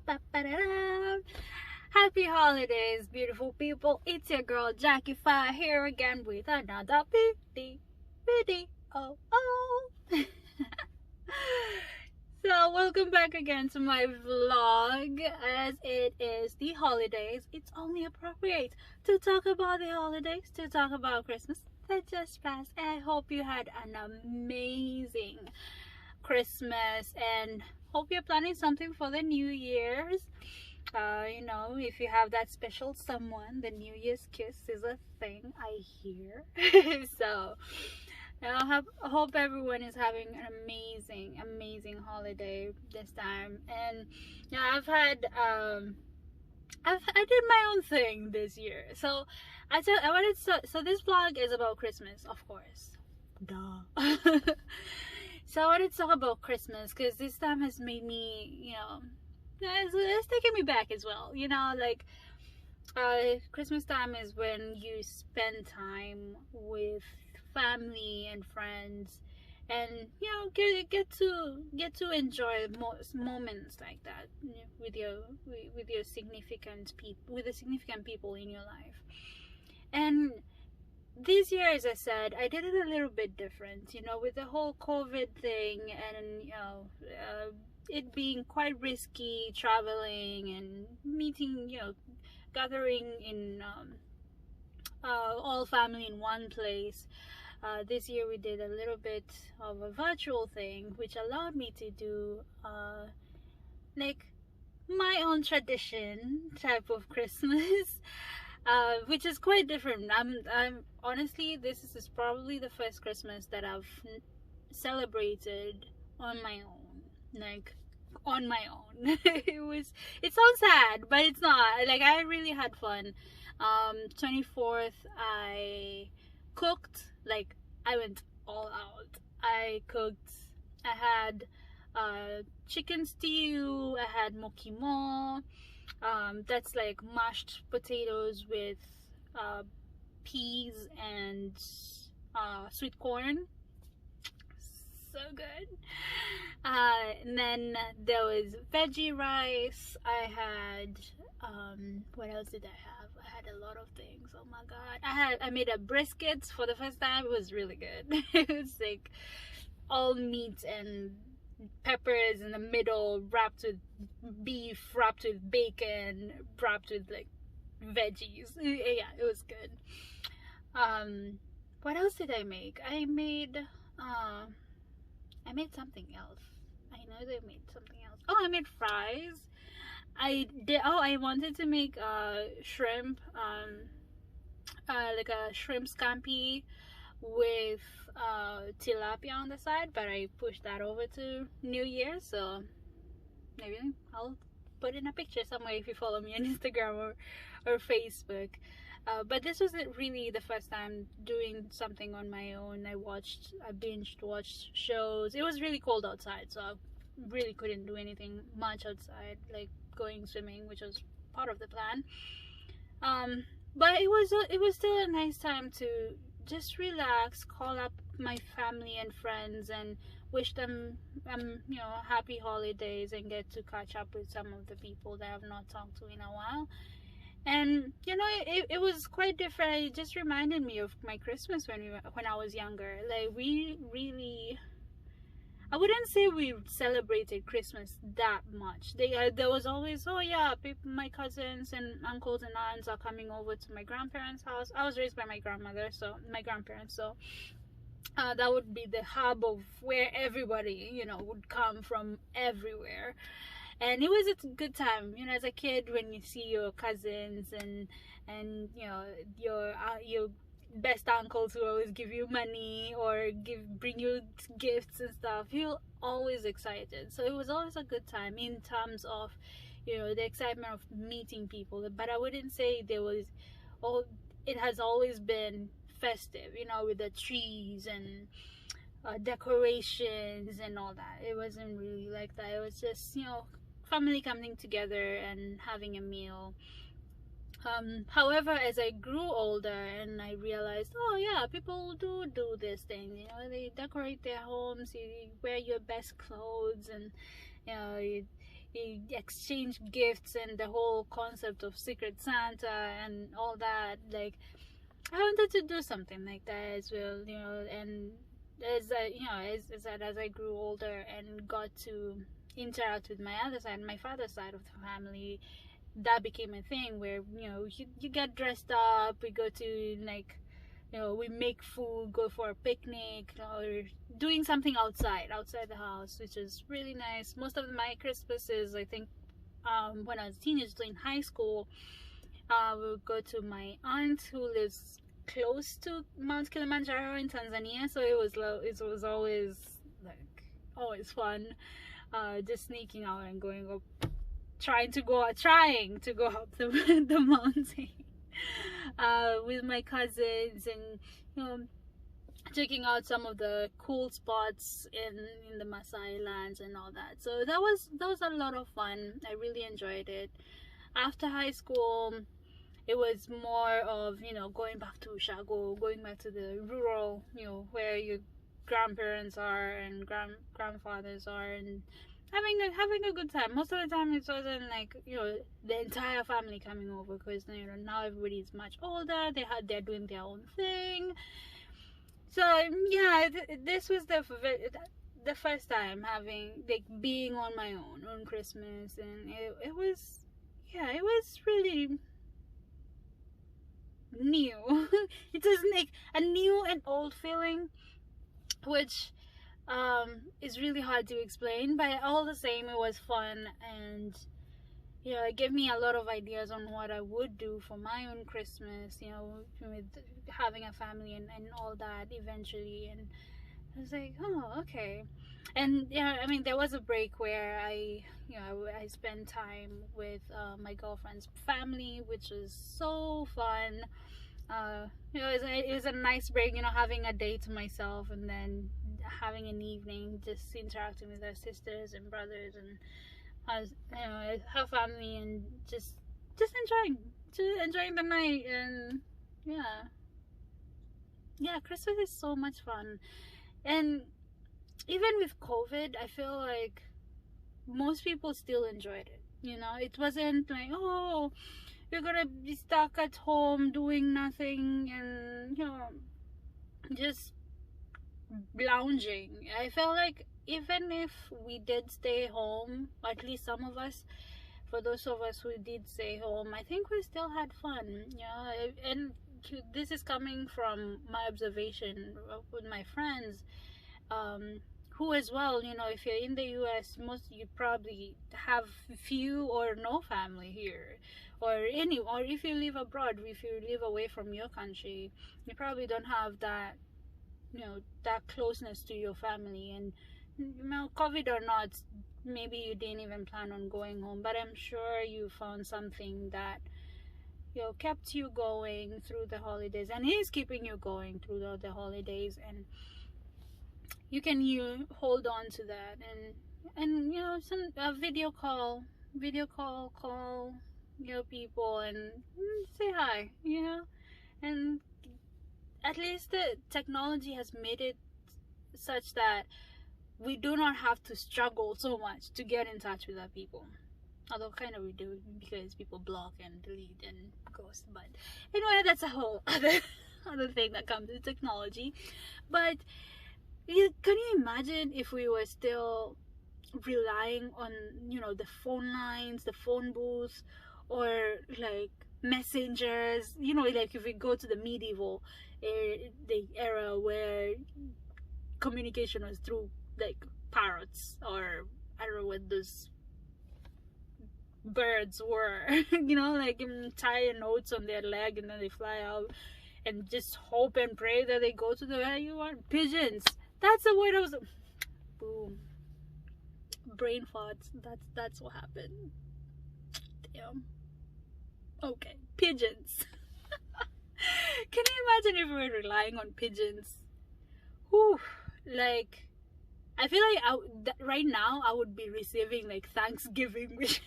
Ba-ba-da-da. Happy holidays, beautiful people. It's your girl Jackie Fi here again with another video. Oh. So welcome back again to my vlog. As it is the holidays, it's only appropriate to talk about the holidays, to talk about Christmas that just passed. And I hope you had an amazing Christmas and hope you're planning something for the New Year's. You know, if you have that special someone, the New Year's kiss is a thing, I hear. So I hope everyone is having an amazing holiday this time. And yeah, I did my own thing this year. So so this vlog is about Christmas, of course. Duh. So I wanted to talk about Christmas because this time has made me, it's taking me back as well. You know, like Christmas time is when you spend time with family and friends, and you know get to enjoy most moments like that with your significant people, with the significant people in your life. And this year, as I said, I did it a little bit different, you know, with the whole COVID thing, and it being quite risky traveling and meeting, gathering in all family in one place. This year we did a little bit of a virtual thing, which allowed me to do like my own tradition type of Christmas. Which is quite different. I'm honestly, this is probably the first Christmas that I've celebrated on my own, like on my own. It sounds sad, but it's not. Like, I really had fun. 24th, I cooked. Like, I went all out. I cooked. I had chicken stew. I had mokimo. That's like mashed potatoes with peas and sweet corn. So good. And then there was veggie rice. I had what else did I have? I had a lot of things. Oh my god. I made a brisket for the first time. It was really good. It was like all meat and peppers in the middle, wrapped with beef, wrapped with bacon, wrapped with like veggies. Yeah, it was good. What else did I make? I made something else. I know they made something else. Oh, I made fries. I wanted to make shrimp, like a shrimp scampi with tilapia on the side, but I pushed that over to New Year, so maybe I'll put in a picture somewhere if you follow me on Instagram or Facebook. But this wasn't really the first time doing something on my own. I binged watched shows. It was really cold outside, so I really couldn't do anything much outside, like going swimming, which was part of the plan. But it was still a nice time to just relax, call up my family and friends and wish them happy holidays, and get to catch up with some of the people that I've not talked to in a while. And it was quite different. It just reminded me of my Christmas when I was younger. Like, we really, I wouldn't say we celebrated Christmas that much. There was always, oh yeah, my cousins and uncles and aunts are coming over to my grandparents' house. I was raised by my grandparents, so that would be the hub of where everybody, would come from everywhere. And it was a good time, as a kid, when you see your cousins and your best uncles who always give you money or bring you gifts and stuff. You're always excited. So it was always a good time in terms of the excitement of meeting people. But I wouldn't say it has always been festive, with the trees and decorations and all that. It wasn't really like that. It was just family coming together and having a meal. However, as I grew older and I realized, oh yeah, people do this thing, they decorate their homes, you wear your best clothes, and you exchange gifts and the whole concept of Secret Santa and all that. Like, I wanted to do something like that as well, you know. And as I, you know, as I grew older and got to interact with my other side, my father's side of the family, that became a thing where, you know, you get dressed up, we go to, like, you know, we make food, go for a picnic, or doing something outside the house, which is really nice. Most of my Christmases, I think, when I was a teenager in high school, we would go to my aunt who lives close to Mount Kilimanjaro in Tanzania, so it was always, like, always fun, just sneaking out and going up, trying to go up the, the mountain, with my cousins, and, you know, checking out some of the cool spots in the Maasai lands and all that. So that was a lot of fun. I really enjoyed it. After high school, it was more of, you know, going back to Ushago, going back to the rural, you know, where your grandparents are and grandfathers are, and having a good time. Most of the time it wasn't like, you know, the entire family coming over, because, you know, now everybody's much older, they're doing their own thing. So yeah, this was the first time having, like, being on my own on Christmas, and it was, yeah, it was really new. It was like a new and old feeling, which is really hard to explain, but all the same, it was fun. And, you know, it gave me a lot of ideas on what I would do for my own Christmas, you know, with having a family and all that eventually. And I was like, oh, okay. And yeah, I mean, there was a break where I spent time with my girlfriend's family, which was so fun. You know, it was a nice break, you know, having a day to myself, and then having an evening just interacting with her sisters and brothers and you know, her family, and just enjoying the night. And yeah, Christmas is so much fun. And even with COVID, I feel like most people still enjoyed it. You know, it wasn't like, oh, you're gonna be stuck at home doing nothing and, you know, just lounging. I felt like even if we did stay home, at least some of us, for those of us who did stay home, I think we still had fun. Yeah, and this is coming from my observation with my friends, who as well, you know, if you're in the US, you probably have few or no family here, or if you live abroad, if you live away from your country, you probably don't have that, you know, that closeness to your family. And, you know, COVID or not, maybe you didn't even plan on going home, but I'm sure you found something that, you know, kept you going through the holidays, and is keeping you going through the holidays. And you can hold on to that, and you know, some video call your people and say hi, you know. And at least the technology has made it such that we do not have to struggle so much to get in touch with our people, although kind of we do, because people block and delete and ghost. But anyway, that's a whole other thing that comes with technology. But can you imagine if we were still relying on, you know, the phone lines, the phone booth, or like messengers, you know, like if we go to the medieval the era where communication was through like parrots, or I don't know what those birds were, you know, like tie notes on their leg and then they fly out, and just hope and pray that they go to the where you want. Pigeons, that's the word I was, boom, brain farts. That's what happened. Damn. Okay, pigeons. Can you imagine if we were relying on pigeons? Whew, like, I feel like right now I would be receiving like Thanksgiving wishes.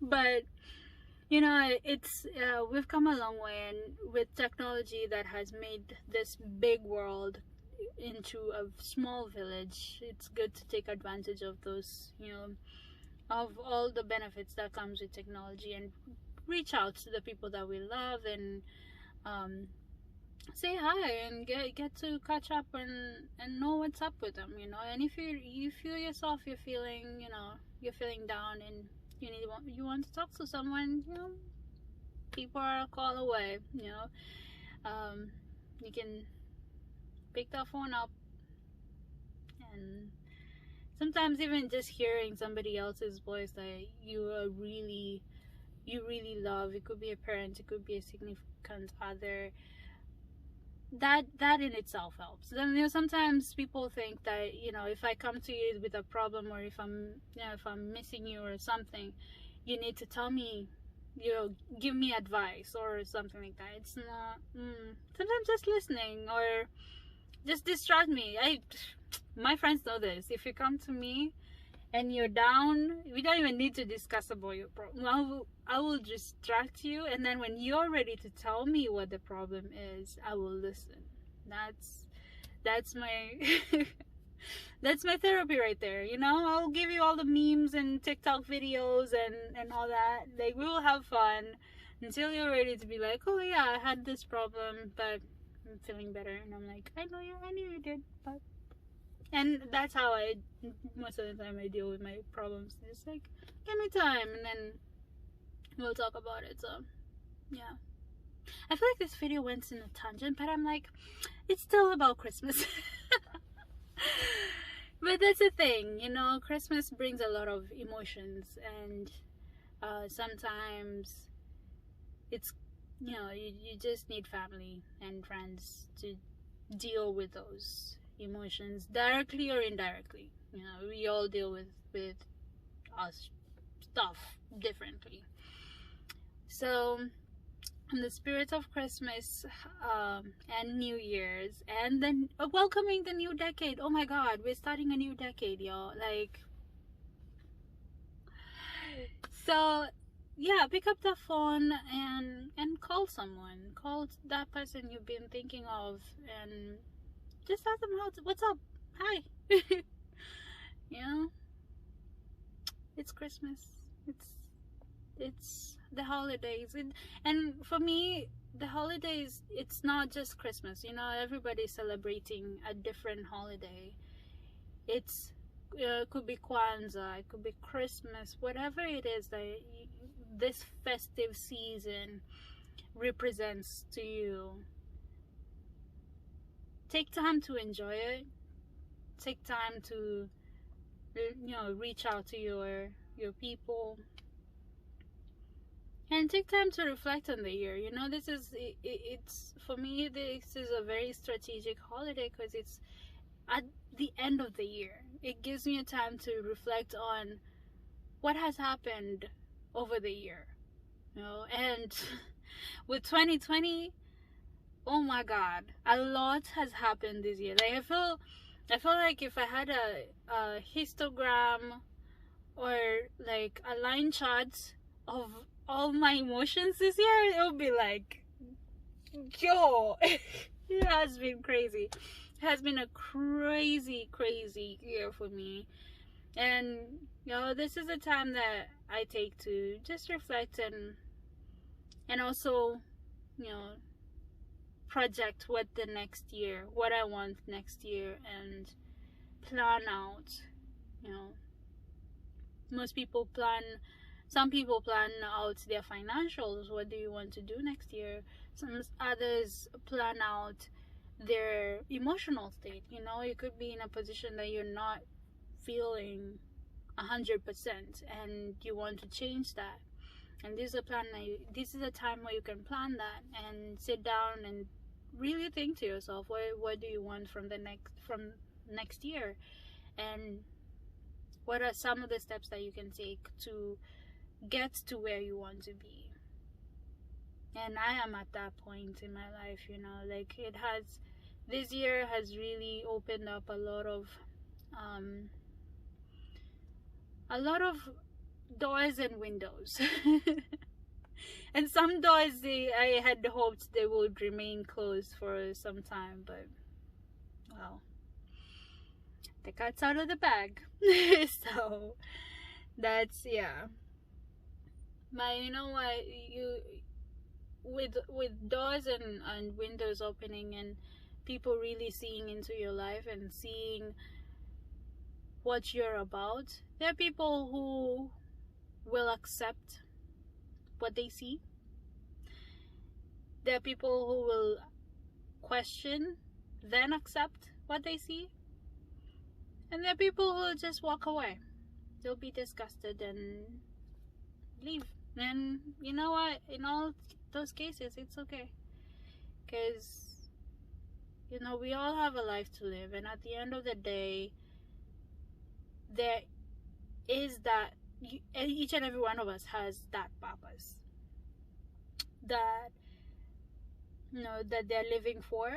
But you know, it's we've come a long way, and with technology that has made this big world, into a small village, it's good to take advantage of those, of all the benefits that comes with technology, and reach out to the people that we love, and um, say hi, and get to catch up, and know what's up with them, and if you feel yourself, you're feeling down, and you want to talk to someone, people are a call away, you can pick the phone up, and sometimes even just hearing somebody else's voice that you really love, it could be a parent, it could be a significant other, that in itself helps. Then sometimes people think that if I come to you with a problem, or if I'm missing you or something, you need to tell me, give me advice or something like that. It's not. Sometimes just listening, or just distract me. My friends know this. If you come to me and you're down, we don't even need to discuss about your problem. I will distract you, and then when you're ready to tell me what the problem is, I will listen. That's my that's my therapy right there. I'll give you all the memes and TikTok videos and all that. Like, we will have fun until you're ready to be like, oh yeah, I had this problem, but I'm feeling better. And I'm like, I knew you did, but. And that's how most of the time I deal with my problems. It's like, give me time, and then we'll talk about it. So yeah, I feel like this video went in a tangent, but I'm like, it's still about Christmas. But that's the thing, Christmas brings a lot of emotions, and sometimes it's, you just need family and friends to deal with those emotions, directly or indirectly. We all deal with us stuff differently. So in the spirit of Christmas, and New Year's, and then welcoming the new decade. Oh my god, we're starting a new decade, y'all. Like, so yeah, pick up the phone and call someone. Call that person you've been thinking of, and just ask them what's up. Hi. It's Christmas. It's the holidays. And for me, the holidays, it's not just Christmas. Everybody's celebrating a different holiday. It's it could be Kwanzaa, it could be Christmas, whatever it is that this festive season represents to you. Take time to enjoy it. Take time to reach out to your people, and take time to reflect on the year. This is it's for me, this is a very strategic holiday, because it's at the end of the year. It gives me a time to reflect on what has happened over the year, and with 2020, oh my god, a lot has happened this year. Like, I feel like if I had a histogram, or like a line chart of all my emotions this year, it would be like, yo, it has been crazy. It has been a crazy year for me. And this is a time that I take to just reflect, and also project what I want next year, and plan out. Some people plan out their financials. What do you want to do next year? Some others plan out their emotional state. You could be in a position that you're not feeling 100%, and you want to change that. And this is a time where you can plan that, and sit down and really think to yourself, what do you want from next year, and what are some of the steps that you can take to get to where you want to be. And I am at that point in my life, like, this year has really opened up a lot of doors and windows. And some doors, I had hoped they would remain closed for some time, but well, the cat's out of the bag. So that's, yeah. But you know what, you, with doors and windows opening and people really seeing into your life and seeing what you're about, there are people who will accept what they see. There are people who will question, then accept what they see. And there are people who will just walk away. They'll be disgusted and leave. And you know what? In all those cases, it's okay. Because, you know, we all have a life to live. And at the end of the day, there is that, each and every one of us has that purpose. That, you know, that they're living for.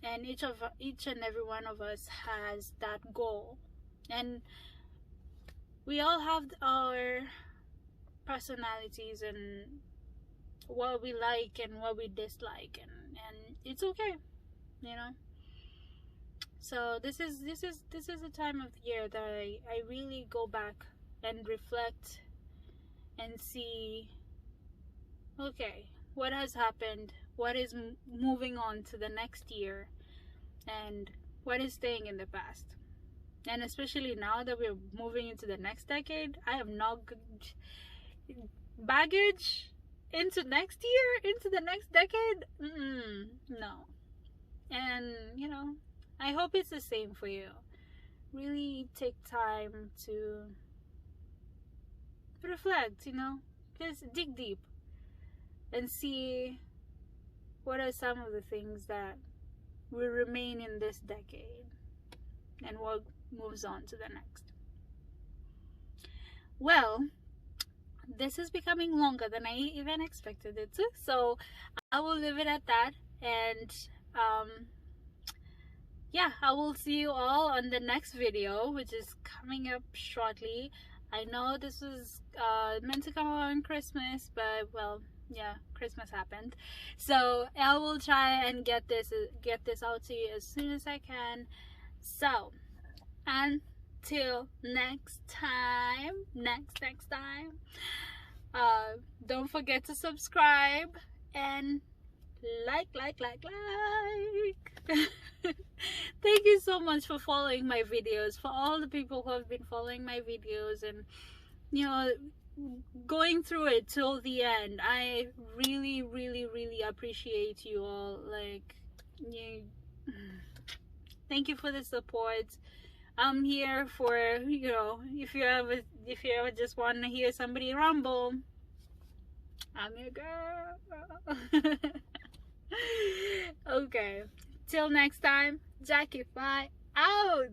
And each and every one of us has that goal. And we all have our personalities and what we like and what we dislike, and it's okay, you know. So this is a time of the year that I really go back and reflect and see, okay, what has happened, what is moving on to the next year, and what is staying in the past. And especially now that we're moving into the next decade, I have no baggage into next year, into the next decade. No. And you know, I hope it's the same for you. Really take time to reflect, you know, just dig deep and see what are some of the things that will remain in this decade and what moves on to the next. Well, this is becoming longer than I even expected it to, so I will leave it at that. And yeah, I will see you all on the next video, which is coming up shortly. I know this was meant to come out on Christmas, but well, yeah, Christmas happened, so I will try and get this out to you as soon as I can. So until next time, don't forget to subscribe and like. Thank you so much for following my videos, for all the people who have been following my videos and, you know, going through it till the end. I really appreciate you all. Like, thank you for the support. I'm here for, you know, if you ever just want to hear somebody rumble, I'm your girl. Okay, till next time, Jackie, bye out.